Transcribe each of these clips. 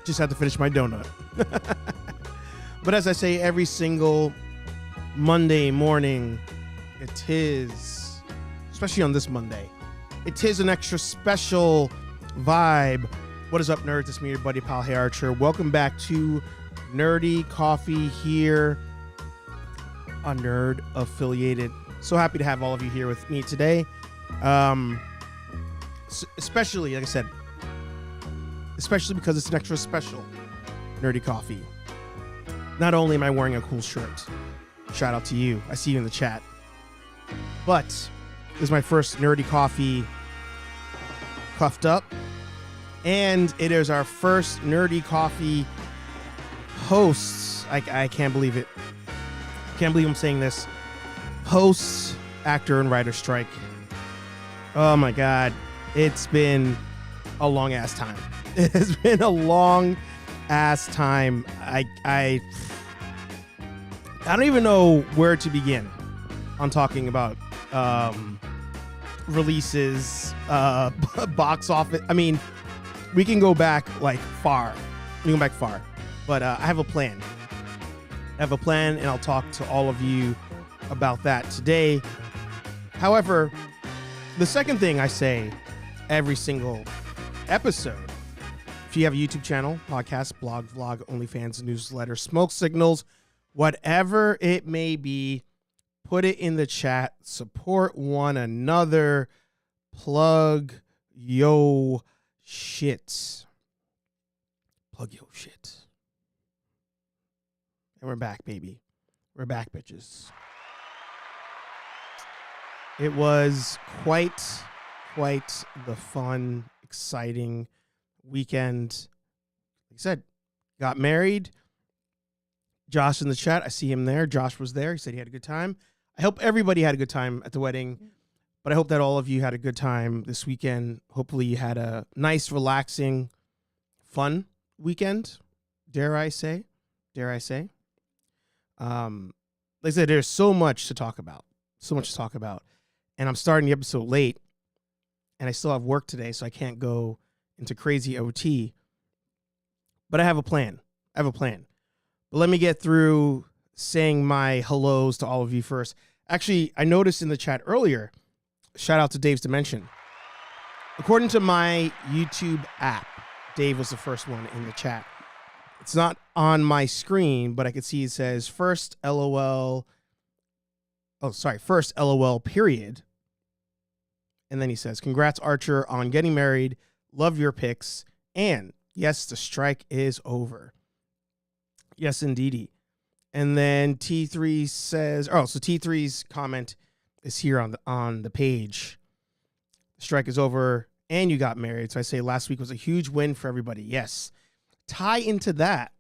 Just had to finish my donut. But as I say every single Monday morning, it is, especially on this Monday, it is an extra special vibe. What is up, nerds? It's me, your buddy, pal, Hey Archer. Welcome back to Nerdy Coffee here on Nerd Affiliated. So happy to have all of you here with me today. Especially, like I said, especially because it's an extra special Nerdy Coffee. Not only am I wearing a cool shirt, shout out to you, I see you in the chat, but this is my first Nerdy Coffee cuffed up, and it is our first Nerdy Coffee hosts. I can't believe it. Can't believe I'm saying this. Hosts, actor, and writer strike. Oh my God. It's been a long ass time. It has been a long ass time. I don't even know where to begin on talking about releases, box office. I mean, we can go back like far. We can go back far. But I have a plan. And I'll talk to all of you about that today. However, the second thing I say every single episode, if you have a YouTube channel, podcast, blog, vlog, OnlyFans, newsletter, smoke signals, whatever it may be, put it in the chat. Support one another. Plug yo shit. Plug yo shit. And we're back, baby. We're back, bitches. It was quite the fun, exciting weekend. Like I said, got married. Josh in the chat, I see him there. Josh was there. He said he had a good time. I hope everybody had a good time at the wedding, but I hope that all of you had a good time this weekend. Hopefully you had a nice, relaxing, fun weekend. Dare I say? Like I said, there's so much to talk about. And I'm starting the episode late, and I still have work today, so I can't go into crazy OT. But I have a plan. But let me get through saying my hellos to all of you first. Actually, I noticed in the chat earlier, shout out to Dave's Dimension. According to my YouTube app, Dave was the first one in the chat. It's not on my screen, but I can see it says first LOL period. And then he says, congrats, Archer, on getting married. Love your pics. And yes, the strike is over. Yes, indeedy. And then T3 says, so T3's comment is here on the page. The strike is over and you got married. So I say last week was a huge win for everybody. Yes. Tie into that,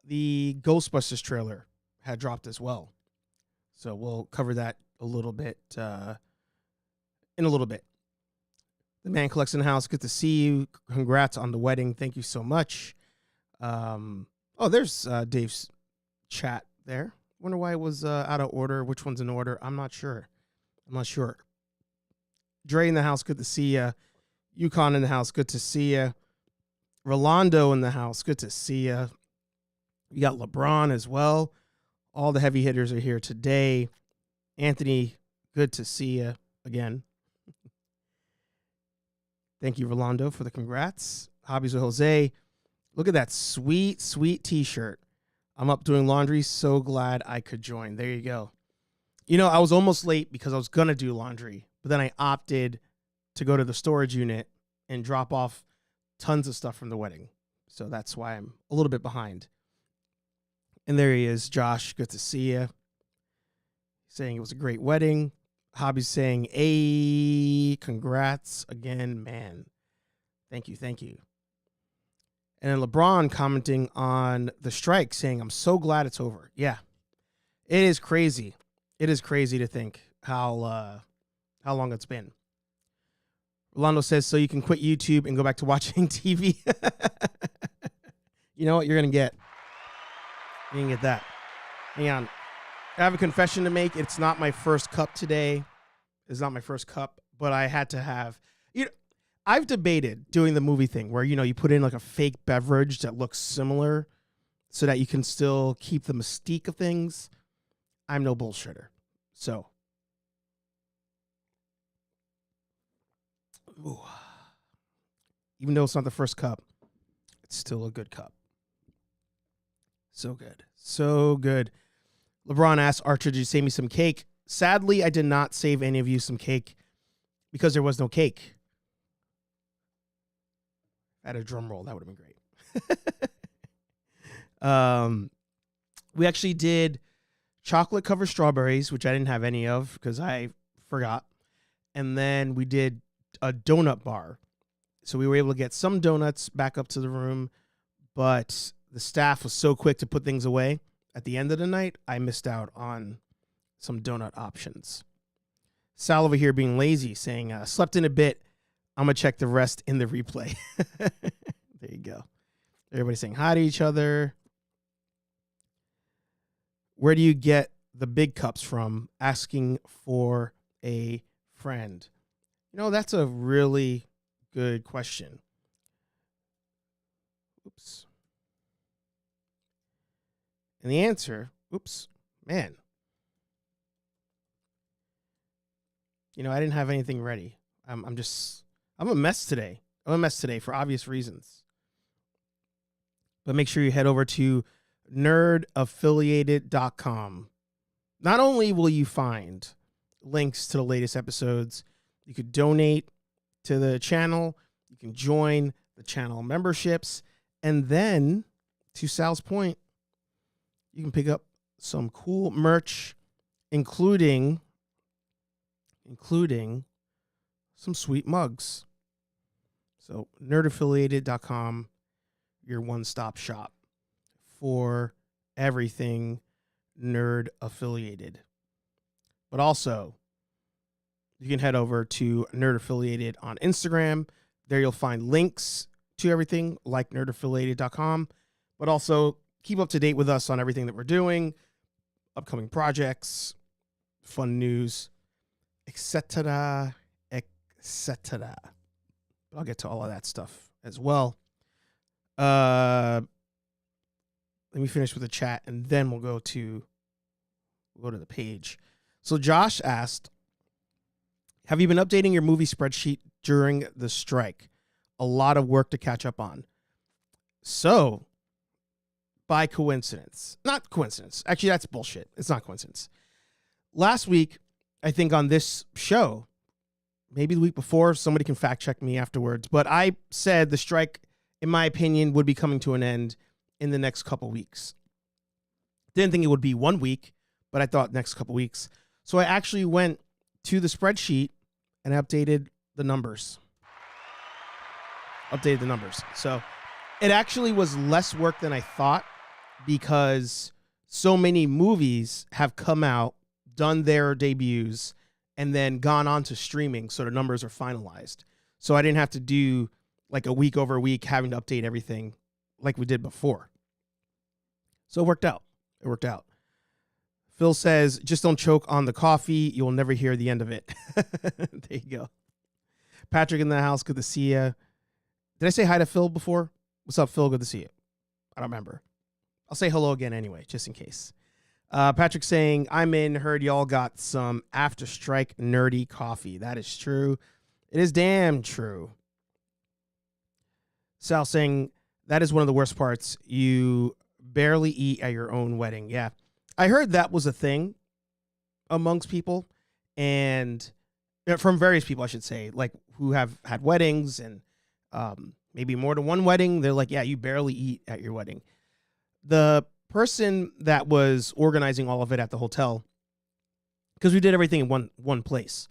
the Ghostbusters trailer had dropped as well. So we'll cover that a little bit in a little bit. The man collects in the house. Good to see you. Congrats on the wedding. Thank you so much. There's Dave's chat there. Wonder why it was out of order. Which one's in order? I'm not sure. Dre in the house. Good to see you. Yukon in the house. Good to see you. Rolando in the house. Good to see you. We got LeBron as well. All the heavy hitters are here today. Anthony good to see you again. Thank you, Rolando, for the congrats. Hobbies with Jose. Look at that sweet, sweet t-shirt. I'm up doing laundry. So glad I could join. There you go. You know, I was almost late because I was going to do laundry, but then I opted to go to the storage unit and drop off tons of stuff from the wedding. So that's why I'm a little bit behind. And there he is, Josh. Good to see you. Saying it was a great wedding. Hobby's saying, hey, congrats again, man. Thank you, thank you. And then LeBron commenting on the strike, saying, I'm so glad it's over. Yeah, it is crazy. It is crazy to think how long it's been. Rolando says, so you can quit YouTube and go back to watching TV. You know what? You're going to get. You're going to get that. Hang on. I have a confession to make. It's not my first cup today. It's not my first cup, but I had to have. You know, I've debated doing the movie thing where, you know, you put in like a fake beverage that looks similar so that you can still keep the mystique of things. I'm no bullshitter. So, ooh. Even though it's not the first cup, it's still a good cup. So good. So good. LeBron asks, Archer, did you save me some cake? Sadly, I did not save any of you some cake because there was no cake. I had a drum roll. That would have been great. We actually did chocolate covered strawberries, which I didn't have any of because I forgot. And then we did a donut bar. So we were able to get some donuts back up to the room, but the staff was so quick to put things away. At the end of the night, I missed out on some donut options. Sal over here being lazy, saying, slept in a bit. I'm going to check the rest in the replay. There you go. Everybody saying hi to each other. Where do you get the big cups from? Asking for a friend. You know, that's a really good question. Oops. And the answer, man. You know, I didn't have anything ready. I'm a mess today. I'm a mess today for obvious reasons. But make sure you head over to nerdaffiliated.com. Not only will you find links to the latest episodes, you could donate to the channel, you can join the channel memberships, and then, to Sal's point, you can pick up some cool merch, including some sweet mugs. So nerdaffiliated.com, your one-stop shop for everything nerd affiliated. But also, you can head over to Nerd Affiliated on Instagram. There you'll find links to everything like nerdaffiliated.com, but also keep up to date with us on everything that we're doing, upcoming projects, fun news, etc., etc. But I'll get to all of that stuff as well. Let me finish with the chat, and then we'll go to the page. So Josh asked, have you been updating your movie spreadsheet during the strike? A lot of work to catch up on. So, by coincidence, not coincidence. Actually, that's bullshit. It's not coincidence. Last week, I think on this show, maybe the week before, somebody can fact check me afterwards, but I said the strike, in my opinion, would be coming to an end in the next couple weeks. Didn't think it would be 1 week, but I thought next couple weeks. So I actually went to the spreadsheet and updated the numbers. So it actually was less work than I thought because so many movies have come out, done their debuts, and then gone on to streaming, so the numbers are finalized. So I didn't have to do like a week over week having to update everything like we did before. So it worked out. Phil says, just don't choke on the coffee. You will never hear the end of it. There you go. Patrick in the house, good to see you. Did I say hi to Phil before? What's up, Phil? Good to see you. I don't remember. I'll say hello again anyway, just in case. Patrick saying, I'm in, heard y'all got some after strike nerdy coffee. That is true. It is damn true. Sal saying, that is one of the worst parts. You barely eat at your own wedding. Yeah. I heard that was a thing amongst people, and from various people, I should say, like who have had weddings and maybe more than one wedding. They're like, yeah, you barely eat at your wedding. The person that was organizing all of it at the hotel, because we did everything in one place,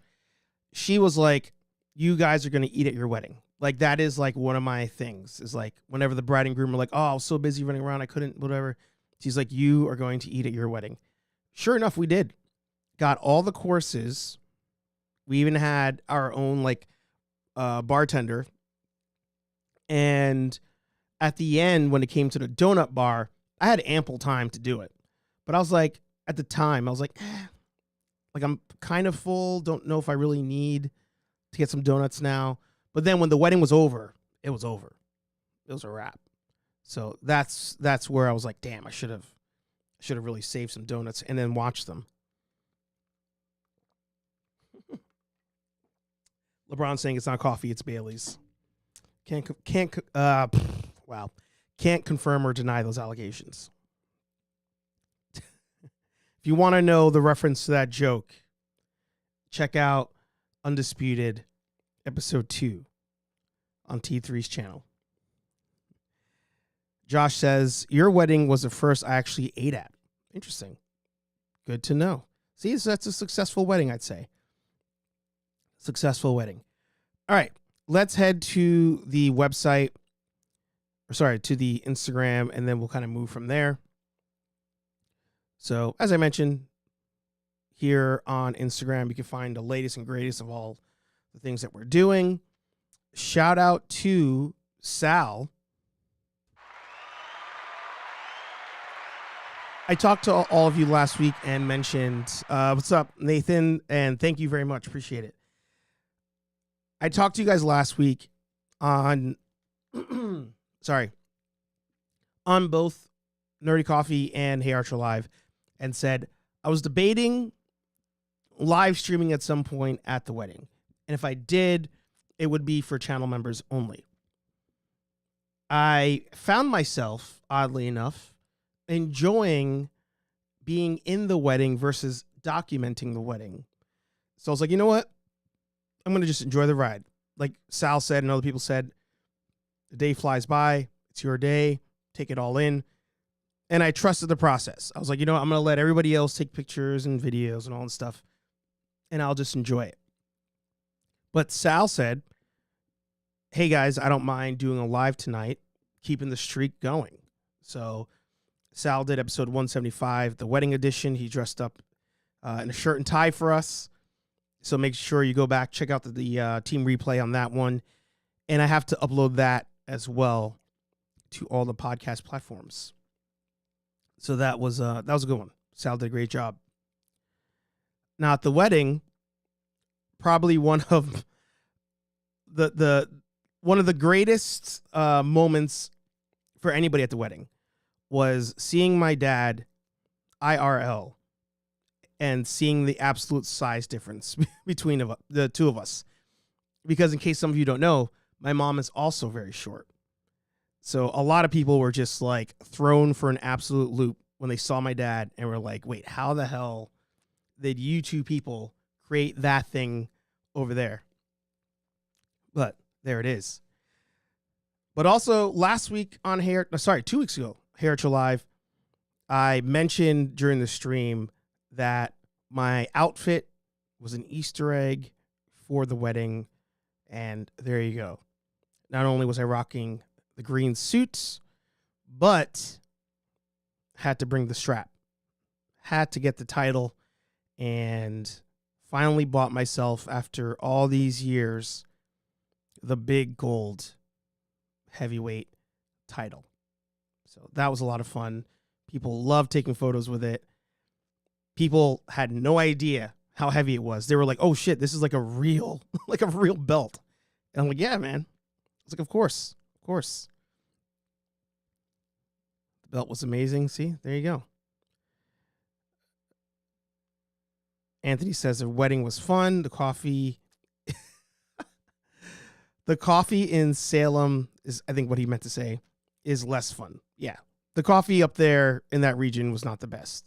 she was like, you guys are going to eat at your wedding. Like, that is like one of my things, is like whenever the bride and groom are like, oh, I was so busy running around, I couldn't, whatever. She's like, you are going to eat at your wedding. Sure enough, we did. Got all the courses. We even had our own like bartender. And at the end, when it came to the donut bar, I had ample time to do it. But I was like, at the time, I was like, like I'm kind of full. Don't know if I really need to get some donuts now. But then when the wedding was over, it was over. It was a wrap. So that's where I was like, damn, I should have really saved some donuts and then watched them. LeBron saying it's not coffee, it's Bailey's. Can't confirm or deny those allegations. If you want to know the reference to that joke, check out Undisputed episode 2 on T3's channel. Josh says, your wedding was the first I actually ate at. Interesting. Good to know. See, so that's a successful wedding, I'd say. Successful wedding. All right, let's head to the website, to the Instagram, and then we'll kind of move from there. So, as I mentioned, here on Instagram, you can find the latest and greatest of all the things that we're doing. Shout out to Sal. I talked to all of you last week and mentioned, what's up, Nathan? And thank you very much. Appreciate it. I talked to you guys last week on, on both Nerdy Coffee and Hey Archer Live, and said I was debating live streaming at some point at the wedding. And if I did, it would be for channel members only. I found myself, oddly enough, enjoying being in the wedding versus documenting the wedding. So I was like, you know what? I'm going to just enjoy the ride. Like Sal said and other people said, the day flies by. It's your day. Take it all in. And I trusted the process. I was like, you know what? I'm going to let everybody else take pictures and videos and all that stuff, and I'll just enjoy it. But Sal said, hey guys, I don't mind doing a live tonight, keeping the streak going. So Sal did episode 175, the wedding edition. He dressed up in a shirt and tie for us. So make sure you go back, check out the team replay on that one. And I have to upload that as well to all the podcast platforms. So that was a good one. Sal did a great job. Now at the wedding, probably one of the greatest moments for anybody at the wedding was seeing my dad IRL and seeing the absolute size difference between the two of us. Because in case some of you don't know, my mom is also very short. So a lot of people were just like thrown for an absolute loop when they saw my dad and were like, wait, how the hell did you two people create that thing over there? But there it is. But also last week on 2 weeks ago, Hair Archer Live, I mentioned during the stream that my outfit was an Easter egg for the wedding. And there you go. Not only was I rocking the green suits, but had to bring the strap. Had to get the title, and finally bought myself, after all these years, the big gold heavyweight title. So that was a lot of fun. People loved taking photos with it. People had no idea how heavy it was. They were like, oh shit, this is like a real, like a real belt. And I'm like, yeah, man. I was like, of course. The belt was amazing. See, there you go. Anthony says the wedding was fun. The coffee the coffee in Salem is, I think what he meant to say, is less fun. Yeah. The coffee up there in that region was not the best.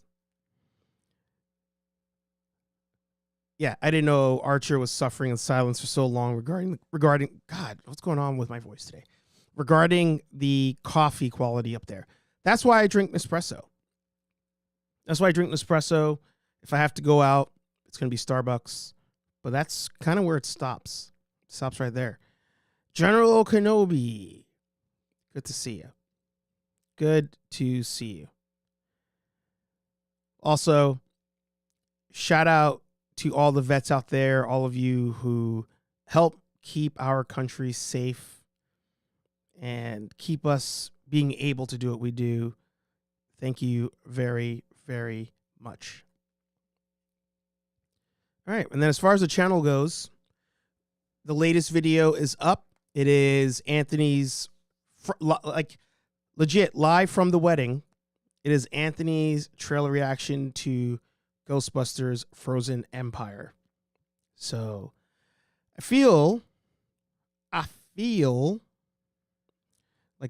Yeah, I didn't know Archer was suffering in silence for so long regarding God, what's going on with my voice today? Regarding the coffee quality up there. That's why I drink Nespresso. If I have to go out, it's going to be Starbucks. But that's kind of where it stops. It stops right there. General Kenobi. Good to see you. Good to see you. Also, shout out to all the vets out there, all of you who help keep our country safe and keep us being able to do what we do. Thank you very, very much. All right. And then as far as the channel goes, the latest video is up. It is Anthony's, legit live from the wedding. It is Anthony's trailer reaction to Ghostbusters Frozen Empire. So I feel like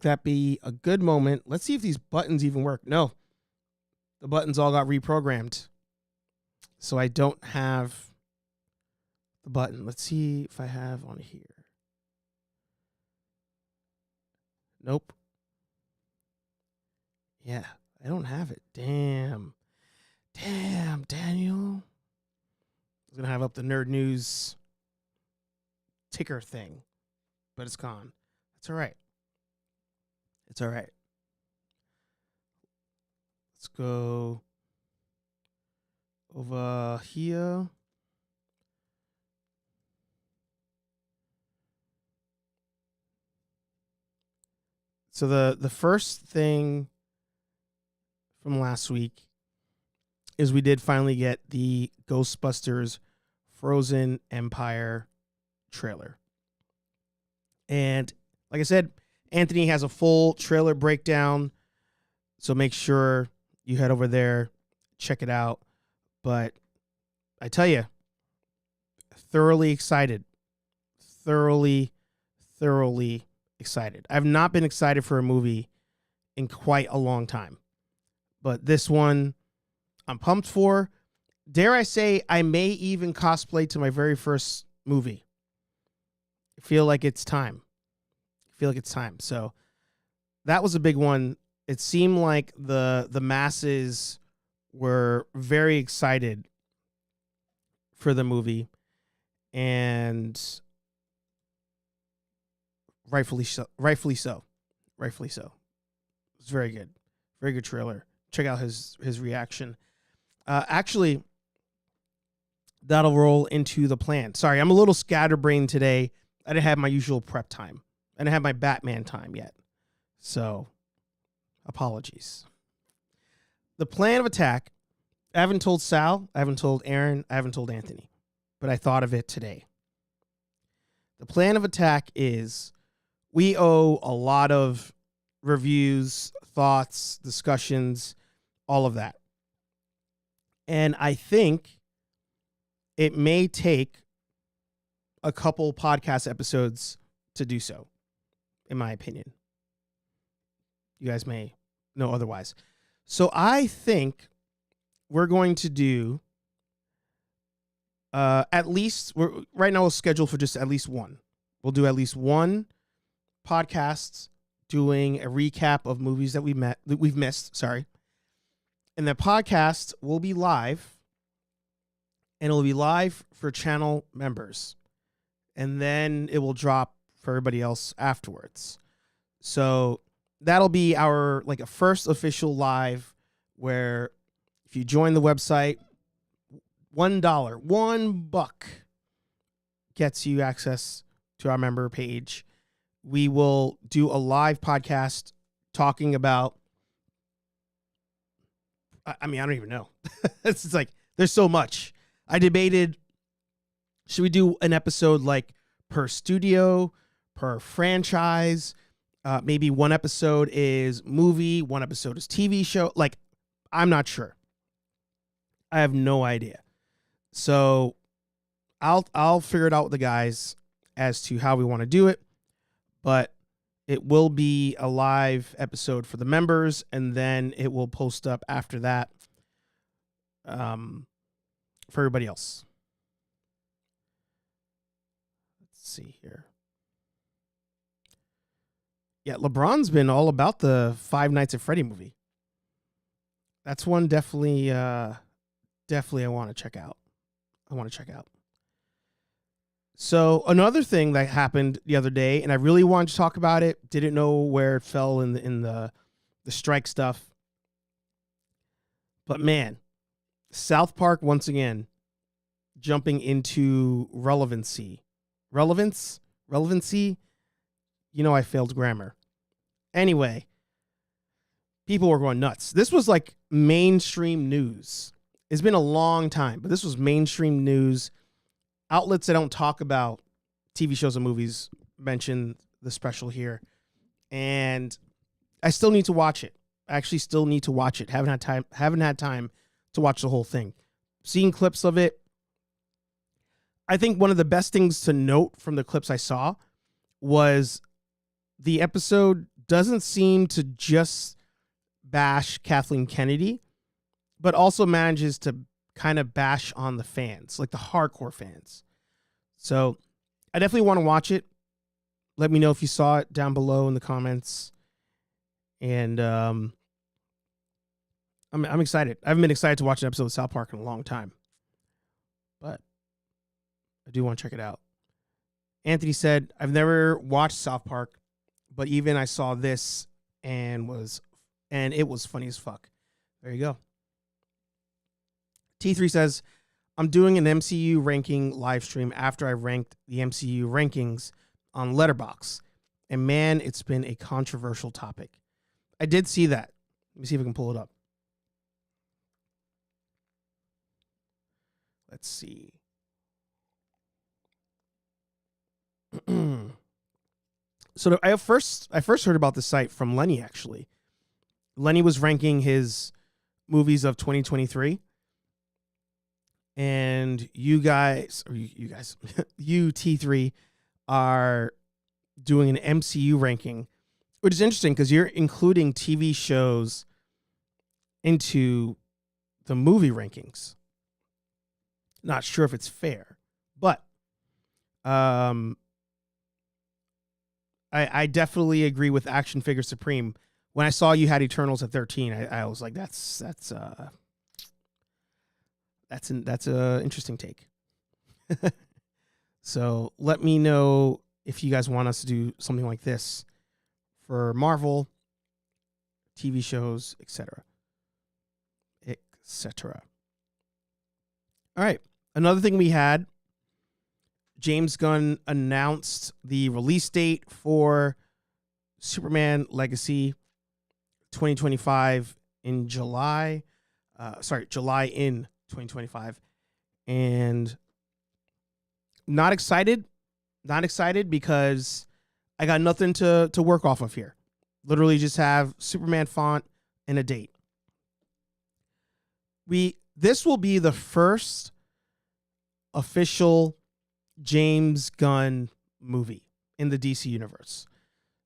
that'd be a good moment. Let's see if these buttons even work. No, the buttons all got reprogrammed. So I don't have the button. Let's see if I have on here. Nope. Yeah, I don't have it. Damn, Daniel. I was going to have up the Nerd News ticker thing, but it's gone. That's all right. It's all right. Let's go over here. So the first thing from last week is we did finally get the Ghostbusters Frozen Empire trailer. And like I said, Anthony has a full trailer breakdown, so make sure you head over there, check it out. But I tell you, thoroughly excited. Thoroughly excited. I've not been excited for a movie in quite a long time. But this one, I'm pumped for. Dare I say, I may even cosplay to my very first movie. I feel like it's time. So that was a big one. It seemed like the masses were very excited for the movie, and rightfully so. It's very good trailer. Check out his reaction. Actually, that'll roll into the plan. Sorry, I'm a little scatterbrained today. I didn't have my usual prep time. I didn't have my Batman time yet. So, apologies. The plan of attack, I haven't told Sal, I haven't told Aaron, I haven't told Anthony, but I thought of it today. The plan of attack is we owe a lot of reviews, thoughts, discussions, all of that. And I think it may take a couple podcast episodes to do so, in my opinion. You guys may know otherwise. So I think we're going to do at least, right now we'll schedule for just at least one. We'll do at least one podcast doing a recap of movies that we've missed. Sorry. And the podcast will be live, and it'll be live for channel members. And then it will drop for everybody else afterwards. So that'll be our a first official live, where if you join the website, $1 gets you access to our member page. We will do a live podcast talking about, I don't even know. It's like, there's so much. I debated, should we do an episode per studio, per franchise? Maybe one episode is movie, one episode is TV show. I'm not sure. I have no idea. So I'll figure it out with the guys as to how we want to do it, but it will be a live episode for the members, and then it will post up after that for everybody else. Let's see here. Yeah, LeBron's been all about the Five Nights at Freddy movie. That's one definitely I want to check out. So another thing that happened the other day, and I really wanted to talk about it, didn't know where it fell in the strike stuff. But man, South Park once again jumping into relevancy. Relevancy? You know I failed grammar. Anyway, people were going nuts. This was like mainstream news. It's been a long time, but this was mainstream news. Outlets that don't talk about TV shows and movies mention the special here. And I still need to watch it. I actually still need to watch it. Haven't had time to watch the whole thing. Seeing clips of it. I think one of the best things to note from the clips I saw was the episode doesn't seem to just bash Kathleen Kennedy, but also manages to kind of bash on the fans, like the hardcore fans. So I definitely want to watch it. Let me know if you saw it down below in the comments. And I'm excited. I haven't been excited to watch an episode of South Park in a long time, but I do want to check it out. Anthony said, I've never watched South Park, but even I saw this and it was funny as fuck. There you go. T3 says, I'm doing an MCU ranking live stream after I ranked the MCU rankings on Letterboxd. And man, it's been a controversial topic. I did see that. Let me see if I can pull it up. Let's see. So I first heard about the site from Lenny, actually. Lenny was ranking his movies of 2023. And you T3 are doing an MCU ranking, which is interesting because you're including TV shows into the movie rankings. Not sure if it's fair, but I definitely agree with Action Figure Supreme. When I saw you had Eternals at 13, I was like, that's an interesting take. So let me know if you guys want us to do something like this for Marvel, TV shows, etc. All right. Another thing we had, James Gunn announced the release date for Superman Legacy 2025 in July. July in 2025. And not excited because I got nothing to work off of here. Literally just have Superman font and a date. This will be the first official James Gunn movie in the DC universe.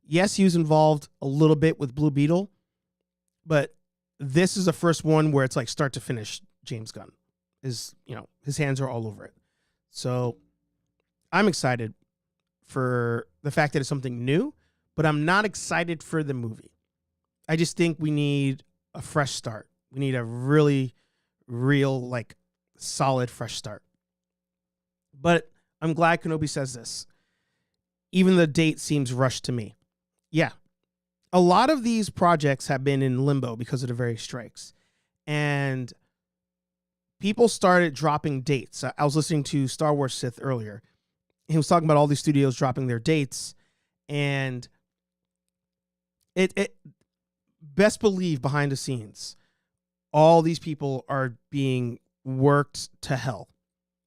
Yes, he was involved a little bit with Blue Beetle, but this is the first one where it's like start to finish James Gunn. His hands are all over it. So I'm excited for the fact that it's something new, but I'm not excited for the movie. I just think we need a fresh start. We need a really real, solid fresh start. But I'm glad Kenobi says this. Even the date seems rushed to me. Yeah. A lot of these projects have been in limbo because of the various strikes. And people started dropping dates. I was listening to Star Wars Sith earlier. He was talking about all these studios dropping their dates. And it best believe behind the scenes, all these people are being worked to hell.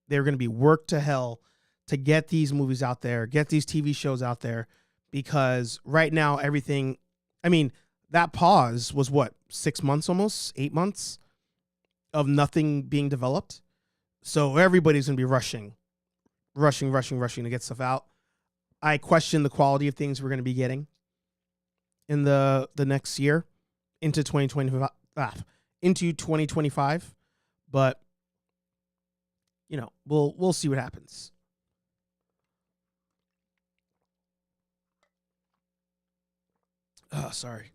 They're going to be worked to hell to get these movies out there, get these TV shows out there, because right now everything, that pause was 6 months almost, 8 months of nothing being developed. So everybody's going to be rushing to get stuff out. I question the quality of things we're going to be getting in the next year into 2025, but we'll see what happens. Oh, sorry.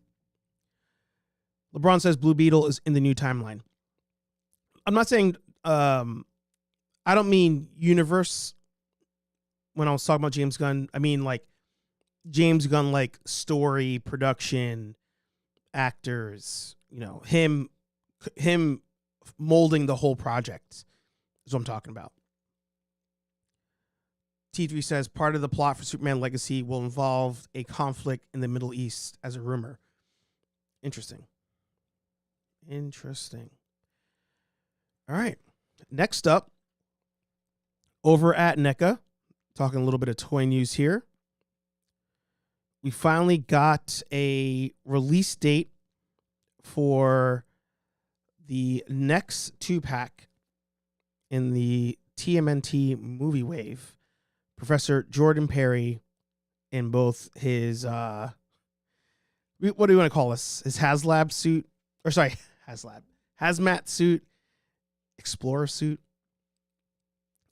LeBron says Blue Beetle is in the new timeline. I'm not saying I don't mean universe when I was talking about James Gunn. I mean like James Gunn, like story, production, actors, him molding the whole project is what I'm talking about. T3 says part of the plot for Superman Legacy will involve a conflict in the Middle East as a rumor. Interesting. All right. Next up, over at NECA, talking a little bit of toy news here. We finally got a release date for the next 2-pack in the TMNT movie wave. Professor Jordan Perry in both his, what do you want to call this? His Hazmat suit, explorer suit,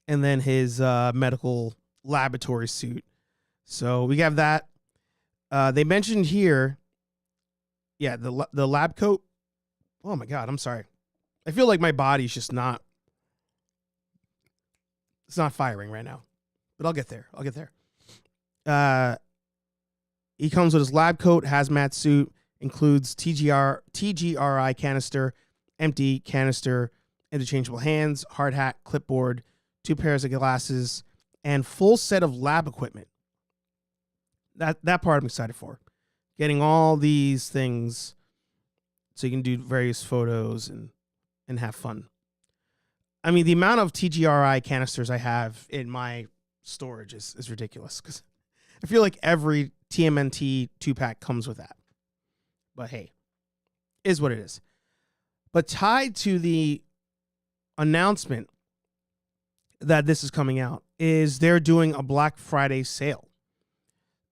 and then his medical laboratory suit. So we have that. They mentioned here, the lab coat. Oh my God, I'm sorry. I feel like my body's just it's not firing right now. But I'll get there. He comes with his lab coat, hazmat suit, includes TGRI canister, empty canister, interchangeable hands, hard hat, clipboard, 2 pairs of glasses, and full set of lab equipment. That part I'm excited for. Getting all these things so you can do various photos and have fun. I mean, the amount of TGRI canisters I have in my storage is ridiculous because I feel like every TMNT 2-pack comes with that. But hey, is what it is. But tied to the announcement that this is coming out is they're doing a Black Friday sale.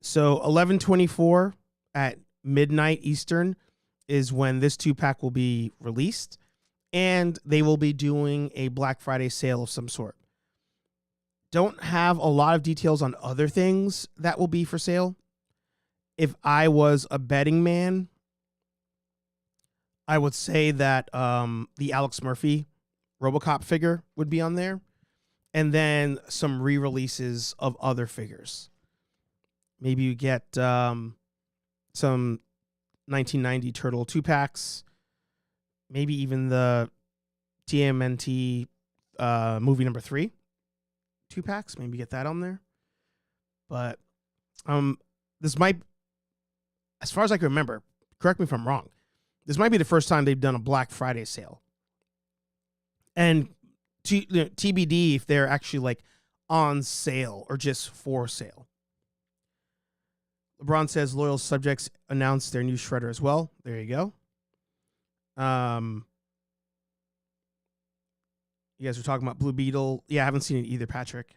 So 11/24 at midnight Eastern is when this 2-pack will be released, and they will be doing a Black Friday sale of some sort. Don't have a lot of details on other things that will be for sale. If I was a betting man, I would say that the Alex Murphy RoboCop figure would be on there, and then some re-releases of other figures. Maybe you get some 1990 Turtle 2-packs, maybe even the TMNT movie number 3 2-packs. Maybe get that on there. But this might, as far as I can remember, correct me if I'm wrong, this might be the first time they've done a Black Friday sale. And TBD if they're actually like on sale or just for sale. LeBron says loyal subjects announced their new shredder as well. There you go. You guys were talking about Blue Beetle. Yeah, I haven't seen it either, Patrick.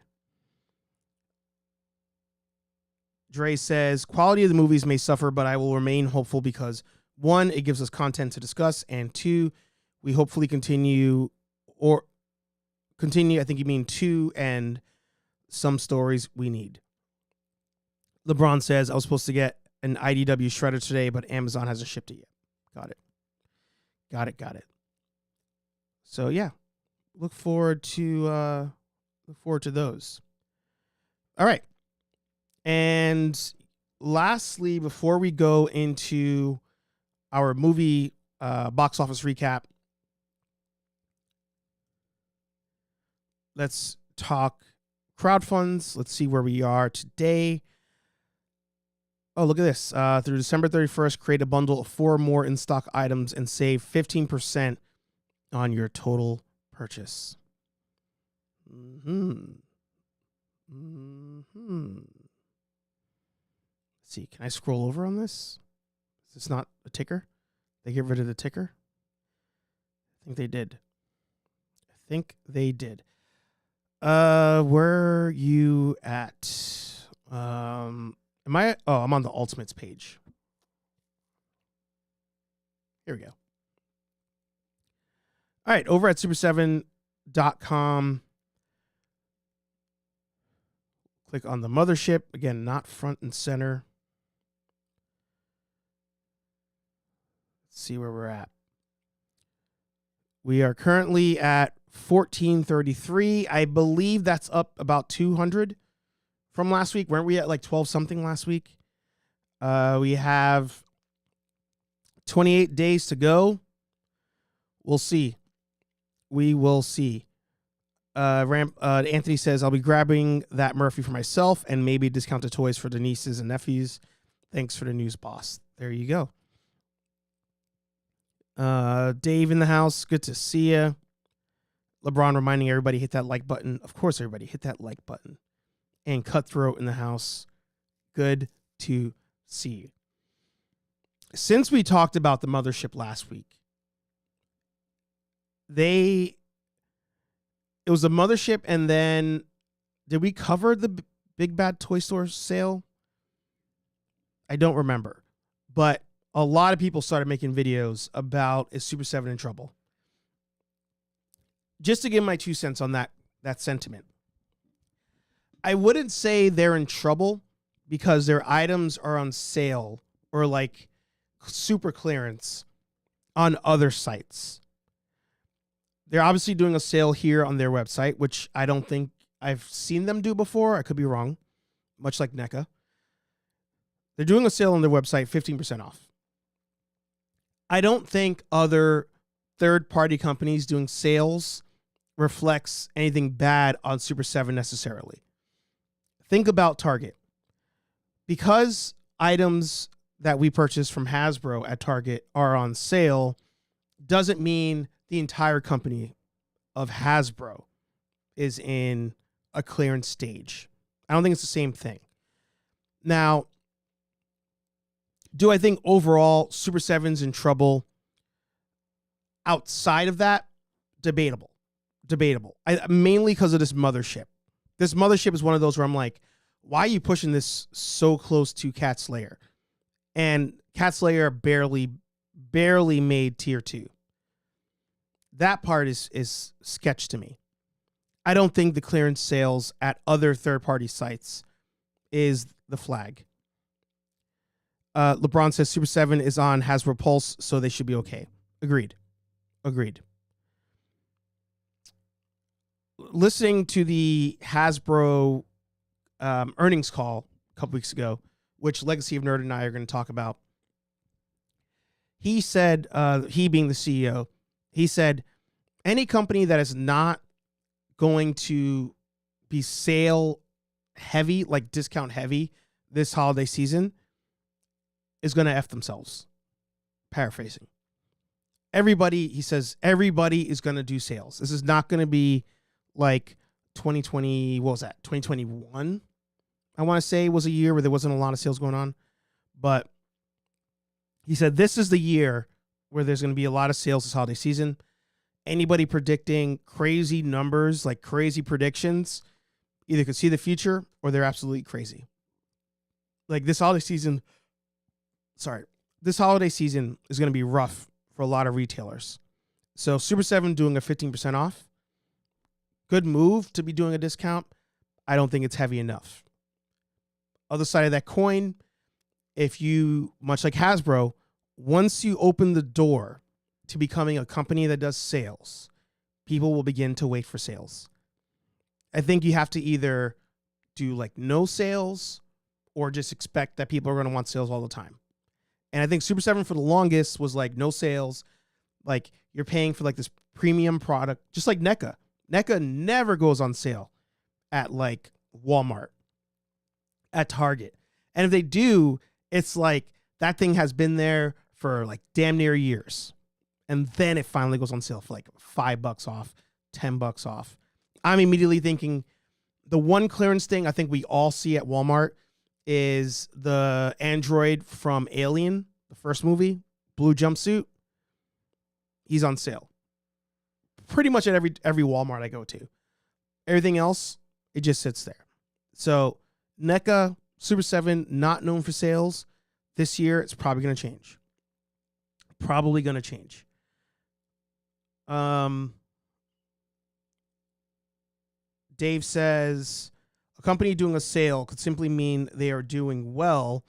Dre says, quality of the movies may suffer, but I will remain hopeful because, 1, it gives us content to discuss, and 2, we hopefully continue, I think you mean 2, and some stories we need. LeBron says, I was supposed to get an IDW shredder today, but Amazon hasn't shipped it yet. Got it. So, yeah. Look forward to those. All right. And lastly, before we go into our movie box office recap, let's talk crowdfunds. Let's see where we are today. Oh, look at this. Through December 31st, create a bundle of 4 more in-stock items and save 15% on your total purchase. Let's see, can I scroll over on this? Is this not a ticker? They get rid of the ticker? I think they did. Where you at? Am I? Oh, I'm on the Ultimates page. Here we go. All right, over at super7.com. Click on the Mothership. Again, not front and center. Let's see where we're at. We are currently at 1433. I believe that's up about 200 from last week. Weren't we at like 12 something last week? We have 28 days to go. We'll see. We will see. Anthony says, I'll be grabbing that Murphy for myself and maybe discounted toys for the nieces and nephews. Thanks for the news, boss. There you go. Dave in the house. Good to see you. LeBron reminding everybody hit that like button. Of course, everybody hit that like button. And Cutthroat in the house. Good to see you. Since we talked about the Mothership last week, it was a Mothership, and then did we cover the Big Bad Toy Store sale? I don't remember, but a lot of people started making videos about is Super 7 in trouble. Just to give my 2 cents on that sentiment. I wouldn't say they're in trouble because their items are on sale or like super clearance on other sites. They're obviously doing a sale here on their website, which I don't think I've seen them do before. I could be wrong, much like NECA. They're doing a sale on their website, 15% off. I don't think other third-party companies doing sales reflects anything bad on Super 7 necessarily. Think about Target. Because items that we purchase from Hasbro at Target are on sale, doesn't mean the entire company of Hasbro is in a clearance stage. I don't think it's the same thing. Now, do I think overall Super 7's in trouble? Outside of that, debatable. Mainly because of this Mothership. This Mothership is one of those where I'm like, why are you pushing this so close to Cat's Lair? And Cat's Lair barely made tier 2. That part is sketch to me. I don't think the clearance sales at other third-party sites is the flag. LeBron says Super 7 is on Hasbro Pulse, so they should be okay. Agreed. Listening to the Hasbro earnings call a couple weeks ago, which Legacy of Nerd and I are going to talk about, he said, he being the CEO, he said, any company that is not going to be sale heavy, like discount heavy this holiday season, is going to F themselves. Paraphrasing. Everybody, he says, everybody is going to do sales. This is not going to be like 2020, what was that? 2021, I want to say, was a year where there wasn't a lot of sales going on. But he said, this is the year where there's going to be a lot of sales this holiday season. Anybody predicting crazy numbers, like crazy predictions, either could see the future or they're absolutely crazy. Like this holiday season is going to be rough for a lot of retailers. So Super 7 doing a 15% off. Good move to be doing a discount. I don't think it's heavy enough. Other side of that coin, if you, much like Hasbro, once you open the door to becoming a company that does sales, people will begin to wait for sales. I think you have to either do like no sales or just expect that people are going to want sales all the time. And I think Super 7 for the longest was like no sales. Like you're paying for like this premium product, just like NECA. NECA never goes on sale at like Walmart, at Target. And if they do, it's like that thing has been there for like damn near years. And then it finally goes on sale for like $5 off, $10 off. I'm immediately thinking the one clearance thing I think we all see at Walmart is the android from Alien, the first movie, blue jumpsuit. He's on sale. Pretty much at every Walmart I go to. Everything else, it just sits there. So NECA Super 7, not known for sales. This year, it's probably going to change. Probably going to change. Dave says, a company doing a sale could simply mean they are doing well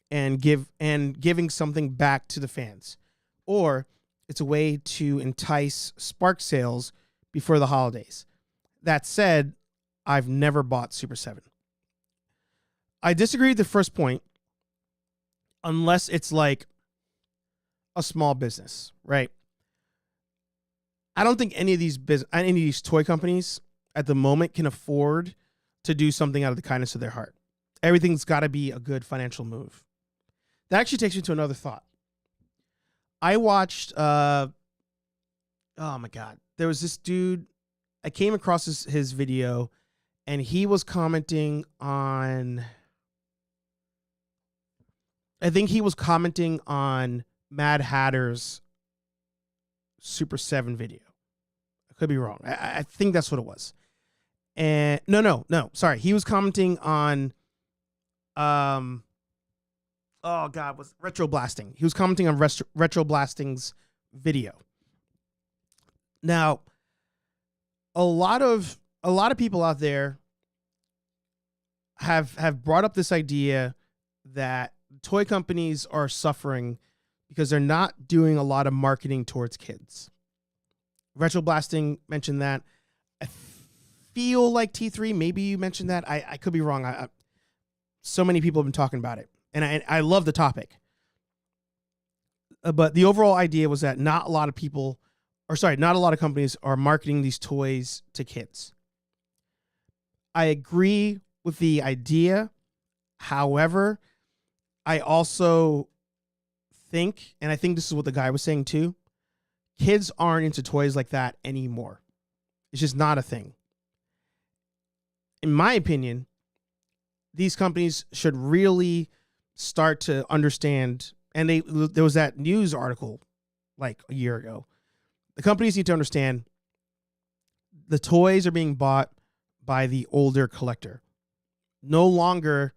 and giving something back to the fans. Or it's a way to entice spark sales before the holidays. That said, I've never bought Super 7. I disagree with the first point, unless it's like a small business, right? I don't think any of these toy companies at the moment can afford to do something out of the kindness of their heart. Everything's got to be a good financial move. That actually takes me to another thought. I watched, oh my God, there was this dude, I came across his video, and he was commenting on, I think he was commenting on Mad Hatter's Super 7 video. I could be wrong. I think that's what it was. And no, sorry. He was commenting on, was Retro Blasting. He was commenting on Retro Blasting's video. Now, a lot of people out there have brought up this idea that toy companies are suffering because they're not doing a lot of marketing towards kids. Retro Blasting mentioned that. I feel like T3, maybe you mentioned that. I could be wrong. So many people have been talking about it, and I love the topic. But the overall idea was that not a lot of companies are marketing these toys to kids. I agree with the idea. However, I also think, and I think this is what the guy was saying too, kids aren't into toys like that anymore. It's just not a thing. In my opinion, these companies should really start to understand, and there was that news article like a year ago. The companies need to understand the toys are being bought by the older collector. No longer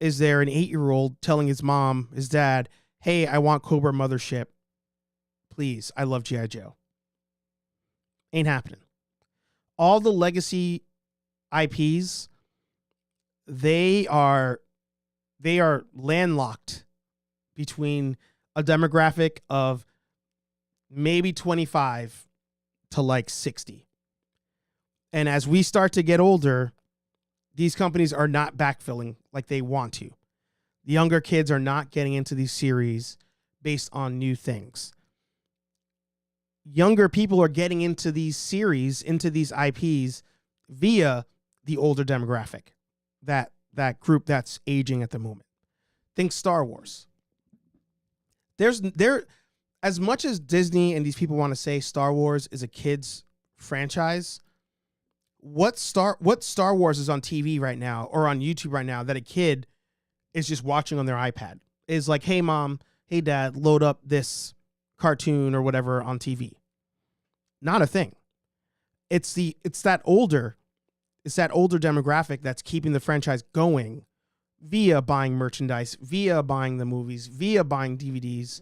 is there an 8-year-old telling his mom, his dad, hey, I want Cobra Mothership. Please, I love G.I. Joe. Ain't happening. All the legacy IPs, they are landlocked between a demographic of maybe 25 to like 60. And as we start to get older, these companies are not backfilling like they want to. The younger kids are not getting into these series based on new things. Younger people are getting into these series, into these IPs via the older demographic, that group that's aging at the moment. Think Star Wars. As much as Disney and these people want to say Star Wars is a kid's franchise, what Star Wars is on TV right now or on YouTube right now that a kid is just watching on their iPad? Is like, hey mom, hey dad, load up this cartoon or whatever on TV. Not a thing. It's that older demographic that's keeping the franchise going via buying merchandise, via buying the movies, via buying DVDs.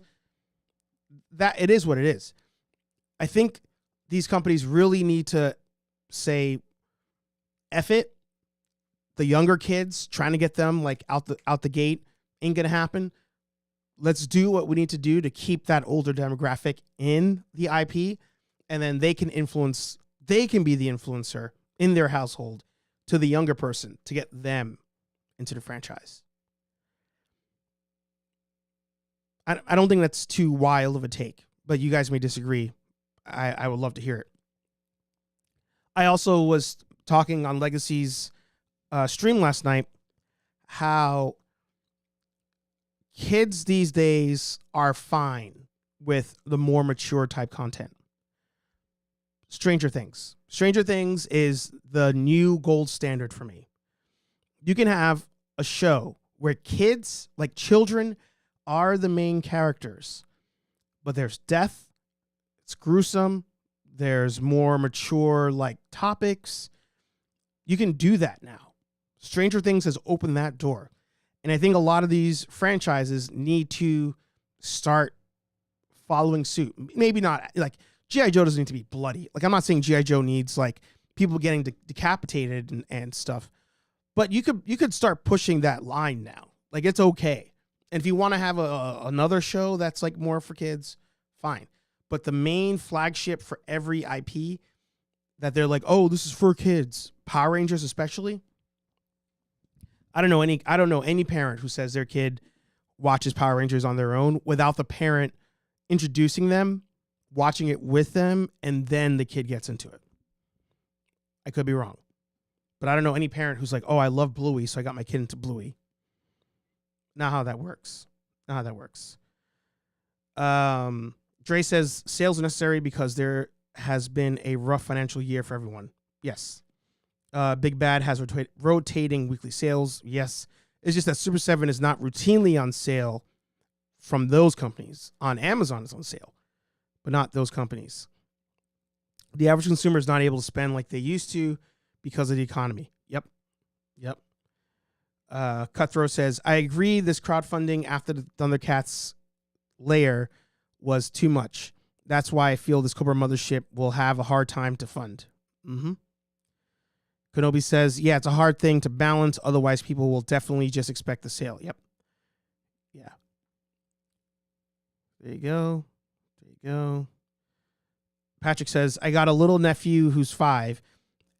That it is what it is. I think these companies really need to say, F it. The younger kids, trying to get them like out the gate ain't gonna happen. Let's do what we need to do to keep that older demographic in the IP, and then they can be the influencer in their household to the younger person to get them into the franchise. I don't think that's too wild of a take, but you guys may disagree. I would love to hear it. I also was talking on Legacy's stream last night how kids these days are fine with the more mature type content. Stranger Things. Stranger Things is the new gold standard for me. You can have a show where kids, like children, are the main characters, but there's death, it's gruesome, there's more mature like topics, You can do that now. Stranger Things has opened that door. And I think a lot of these franchises need to start following suit. Maybe not, like, G.I. Joe doesn't need to be bloody. Like, I'm not saying G.I. Joe needs, like, people getting decapitated and stuff. But you could start pushing that line now. Like, it's okay. And if you want to have another show that's, like, more for kids, fine. But the main flagship for every IP that they're like, oh, this is for kids, Power Rangers especially. I don't know any parent who says their kid watches Power Rangers on their own without the parent introducing them, watching it with them, and then the kid gets into it. I could be wrong. But I don't know any parent who's like, oh, I love Bluey, so I got my kid into Bluey. Not how that works. Dre says sales are necessary because there has been a rough financial year for everyone. Yes. Big Bad has rotating weekly sales. Yes. It's just that Super 7 is not routinely on sale from those companies. On Amazon, it's on sale, but not those companies. The average consumer is not able to spend like they used to because of the economy. Yep. Cutthroat says, I agree this crowdfunding after the Thundercats layer was too much. That's why I feel this Cobra Mothership will have a hard time to fund. Kenobi says, yeah, it's a hard thing to balance. Otherwise, people will definitely just expect the sale. Yep. Yeah. There you go. Patrick says, I got a little nephew who's 5,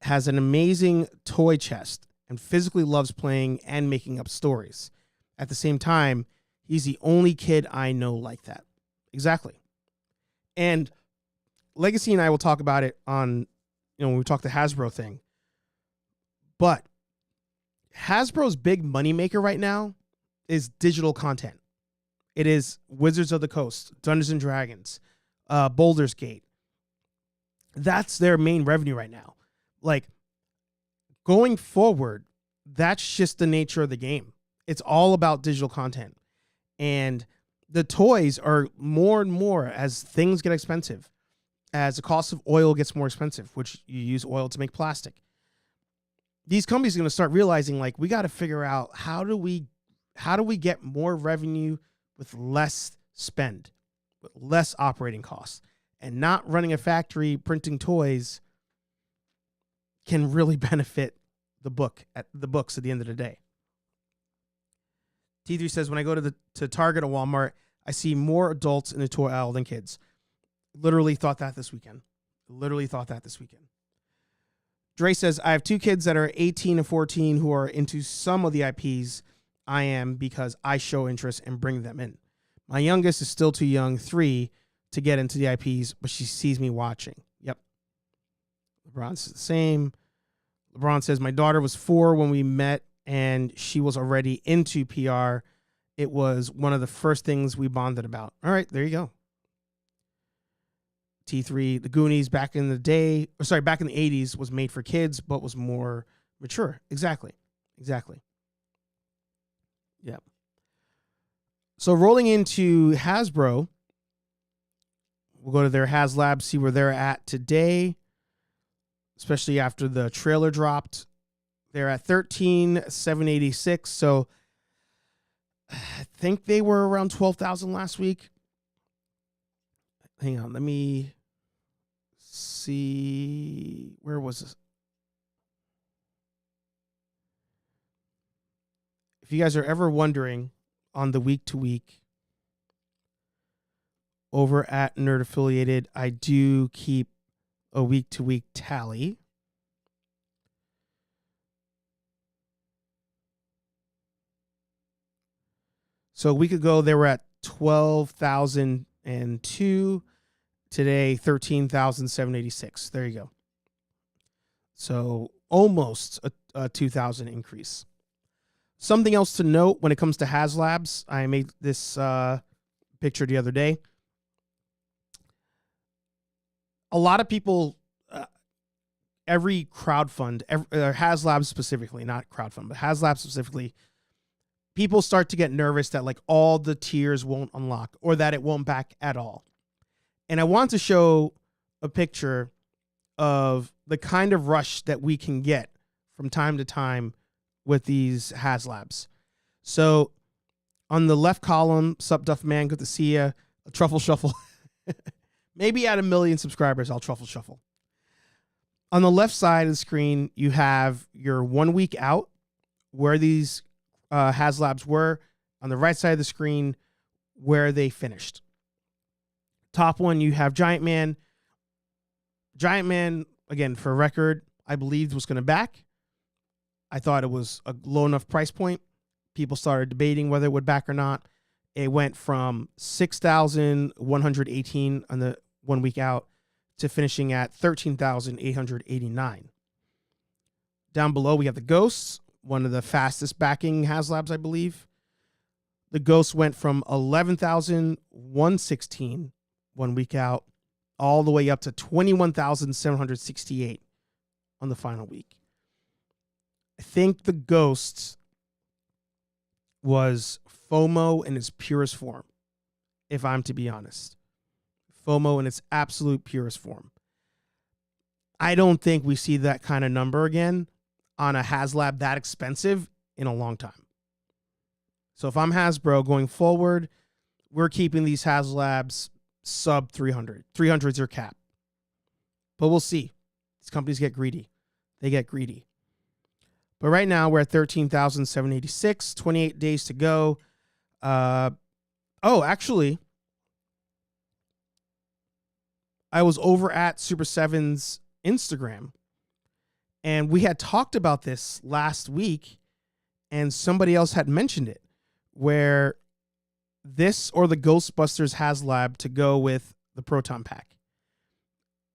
has an amazing toy chest, and physically loves playing and making up stories. At the same time, he's the only kid I know like that. Exactly. And Legacy and I will talk about it on, when we talk the Hasbro thing. But Hasbro's big moneymaker right now is digital content. It is Wizards of the Coast, Dungeons and Dragons, Baldur's Gate. That's their main revenue right now. Like, going forward, that's just the nature of the game. It's all about digital content. And the toys are more and more as things get expensive, as the cost of oil gets more expensive, which you use oil to make plastic. These companies are going to start realizing, like, we got to figure out how do we get more revenue with less spend, with less operating costs, and not running a factory printing toys can really benefit the books at the end of the day. T3 says, when I go to Target or Walmart, I see more adults in the toy aisle than kids. Literally thought that this weekend. Dre says, I have 2 kids that are 18 and 14 who are into some of the IPs I am because I show interest and bring them in. My youngest is still too young, 3, to get into the IPs, but she sees me watching. Yep. LeBron says the same. LeBron says, my daughter was 4 when we met, and she was already into PR. It was one of the first things we bonded about. All right, there you go. T3, the Goonies back in the 80s was made for kids, but was more mature. Exactly. Yep. So rolling into Hasbro, we'll go to their Haslab, see where they're at today, especially after the trailer dropped. They're at 13,786. So I think they were around 12,000 last week. Hang on, let me see. Where was this? If you guys are ever wondering on the week to week over at Nerd Affiliated, I do keep a week to week tally. So a week ago, they were at 12,002. Today, 13,786. There you go. So almost a 2,000 increase. Something else to note when it comes to Haslabs, I made this picture the other day. A lot of people, every crowdfund, Haslab specifically, not crowdfund, but Haslab specifically, people start to get nervous that like all the tiers won't unlock or that it won't back at all. And I want to show a picture of the kind of rush that we can get from time to time with these Haslabs. So on the left column, Sup Duff Man, good to see ya. A truffle shuffle. Maybe at 1 million subscribers, I'll truffle shuffle. On the left side of the screen, you have your 1 week out, where these Haslabs were. On the right side of the screen, where they finished. Top one, you have Giant Man. Giant Man, again, for record, I believed was going to back. I thought it was a low enough price point. People started debating whether it would back or not. It went from 6,118 on the 1 week out to finishing at 13,889. Down below, we have the Ghosts, one of the fastest backing Haslabs, I believe. The Ghosts went from 11,116 1 week out all the way up to 21,768 on the final week. I think the Ghosts was FOMO in its purest form, if I'm to be honest. FOMO in its absolute purest form. I don't think we see that kind of number again on a Haslab that expensive in a long time. So if I'm Hasbro going forward, we're keeping these Haslabs sub 300. 300 is your cap. But we'll see. These companies get greedy. They get greedy. But right now we're at 13,786, 28 days to go. Actually, I was over at Super 7's Instagram, and we had talked about this last week, and somebody else had mentioned it, where this or the Ghostbusters Haslab to go with the Proton Pack.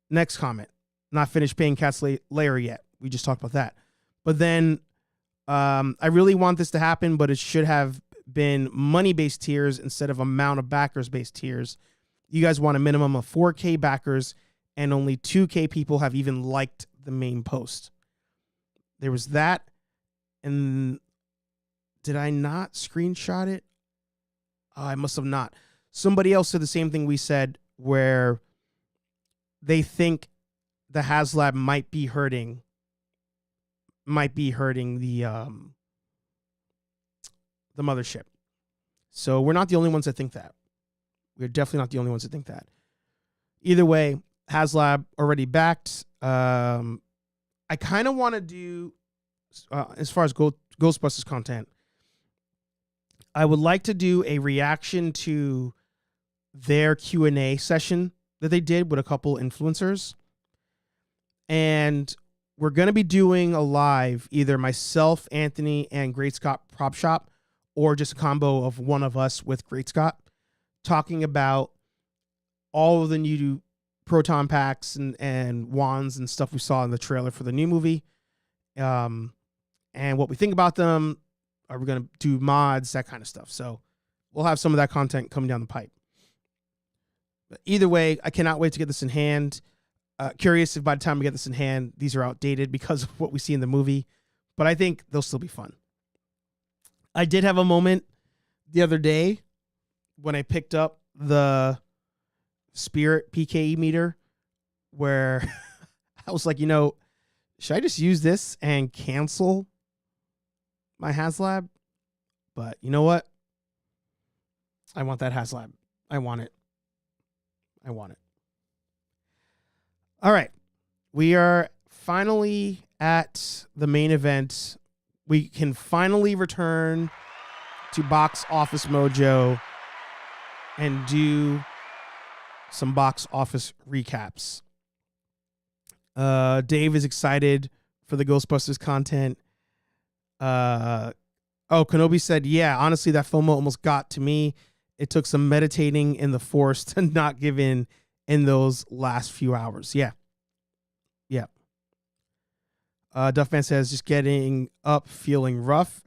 Next comment. Not finished paying Cat's Lair yet. We just talked about that. But then I really want this to happen, but it should have been money-based tiers instead of amount of backers-based tiers. You guys want a minimum of 4K backers, and only 2K people have even liked the main post. There was that, and did I not screenshot it? I must have not. Somebody else said the same thing we said, where they think the Haslab might be hurting the Mothership. So we're not the only ones that think that. We're definitely not the only ones that think that. Either way, Haslab already backed. I kind of want to do, as far as Ghostbusters content, I would like to do a reaction to their Q&A session that they did with a couple influencers. And we're going to be doing a live, either myself, Anthony, and Great Scott Prop Shop, or just a combo of one of us with Great Scott, talking about all of the new proton packs and wands and stuff we saw in the trailer for the new movie, and what we think about them. Are we going to do mods, that kind of stuff? So we'll have some of that content coming down the pipe. But either way, I cannot wait to get this in hand. Curious if by the time we get this in hand, these are outdated because of what we see in the movie. But I think they'll still be fun. I did have a moment the other day when I picked up the Spirit PKE meter where I was like, should I just use this and cancel my Haslab? But you know what? I want that Haslab. I want it. All right. We are finally at the main event. We can finally return to Box Office Mojo and do some box office recaps. Dave is excited for the Ghostbusters content. Kenobi said, yeah, honestly, that FOMO almost got to me. It took some meditating in the force to not give in those last few hours. Yeah. Duffman says, just getting up, feeling rough.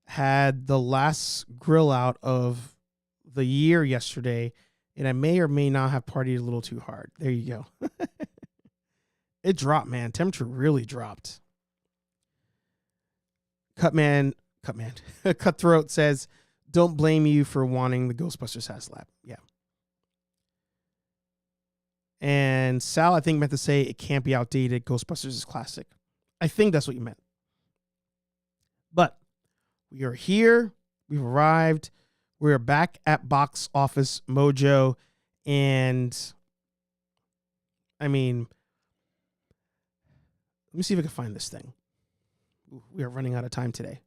Had the last grill out of the year yesterday, and I may or may not have partied a little too hard. There you go. It dropped, man. Temperature really dropped. Cutthroat says, don't blame you for wanting the Ghostbusters Haslab. Yeah. And Sal, I think, meant to say it can't be outdated. Ghostbusters is classic. I think that's what you meant. But we are here. We've arrived. We're back at Box Office Mojo. And I mean, let me see if I can find this thing. Ooh, we are running out of time today.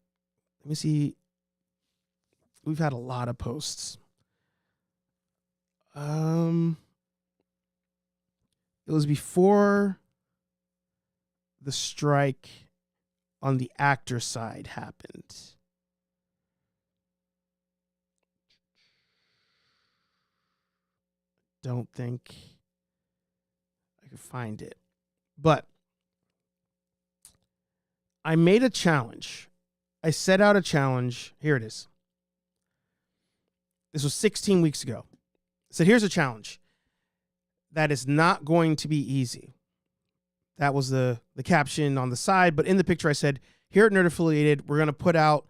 Let me see. We've had a lot of posts. It was before the strike on the actor side happened. Don't think I could find it. But I made a challenge. I set out a challenge. Here it is. This was 16 weeks ago. I said, here's a challenge that is not going to be easy. That was the caption on the side. But in the picture, I said, here at Nerd Affiliated, we're going to put out